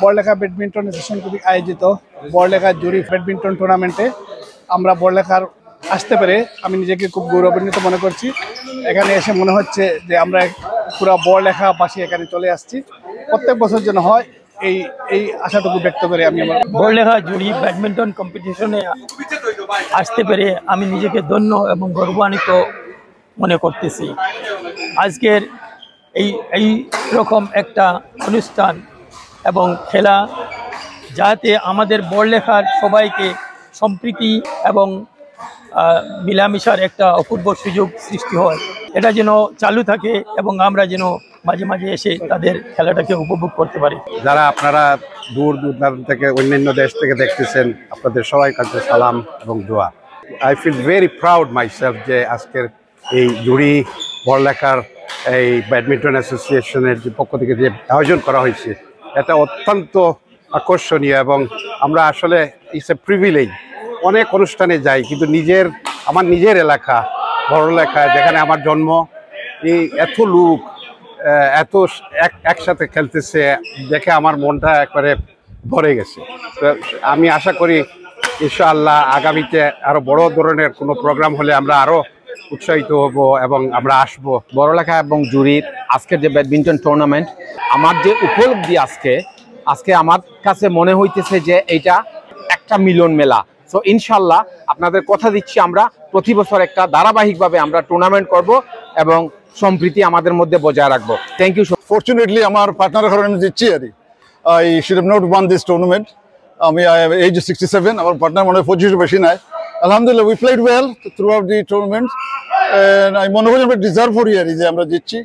Barlekha badminton association কর্তৃক আয়োজিত বড়লেখা জুরি badminton টুর্নামেন্টে আমরা বড়লেখার আসতে পেরে আমি নিজেকে খুব গৌরবান্বিত মনে করছি। এখানে এসে মনে হচ্ছে যে আমরা পুরো বড়লেখাবাসী এখানে চলে আসছি। প্রত্যেক বছর যেন হয় এই এই আশাটুকু ব্যক্ত করে আমি আমার বড়লেখা জুরি ব্যাডমিন্টন কম্পিটিশনে আসতে পেরে আমি নিজেকে ধন্য এবং গর্বান্বিত মনে করতেছি। আজকের এই রকম একটা অনুষ্ঠান এবং খেলা যাতে আমাদের বড়লেখার সবাইকে সম্প্রীতি এবং মিলামিশার একটা অপূর্ব সুযোগ সৃষ্টি হয়, এটা যেন চালু থাকে এবং আমরা যেন মাঝে মাঝে এসে তাদের খেলাটাকে উপভোগ করতে পারি। যারা আপনারা দূর দূরান্ত থেকে অন্যান্য দেশ থেকে দেখতেছেন, আপনাদের সবাই কাছে সালাম এবং দোয়া। I feel very proud myself যে আজকের এই জুরি বড়লেখার এই ব্যাডমিন্টন অ্যাসোসিয়েশনের যে পক্ষ থেকে যে আয়োজন করা হয়েছে এটা অত্যন্ত আকর্ষণীয় এবং আমরা আসলে ইটস এ প্রিভিলেজ। অনেক অনুষ্ঠানে যাই কিন্তু আমার নিজের এলাকা বড়লেখা যেখানে আমার জন্ম, এই এত লোক এত একসাথে খেলতেছে দেখে আমার মনটা একবারে ভরে গেছে। তো আমি আশা করি ইনশাআল্লাহ আগামীতে আরো বড় ধরনের কোনো প্রোগ্রাম হলে আমরা আরো উৎসাহিত হব এবং আমরা আসব। বড়লেখা এবং জুরির আজকের যে ব্যাডমিন্টন টুর্নামেন্ট, আমার যে উপলব্ধি আজকে আমার কাছে মনে হইতেছে যে এইটা একটা মিলন মেলা। সো ইনশাল্লাহ আপনাদের কথা দিচ্ছি আমরা প্রতি বছর একটা ধারাবাহিকভাবে আমরা টুর্নামেন্ট করব এবং সম্প্রীতি আমাদের মধ্যে বজায় রাখবো। Thank you. ফরচুনেটলি আমার পার্টনার কারণে জিতছি আর I should have not won this tournament. আমি এজ 67, আমার পার্টনার মনে হয় 25 বেশি নাই। আলহামদুলিল্লাহ we played well throughout the tournament, আমি মনে করি আমরা ডিজার্ভ করি আর যে আমরা জিতছি।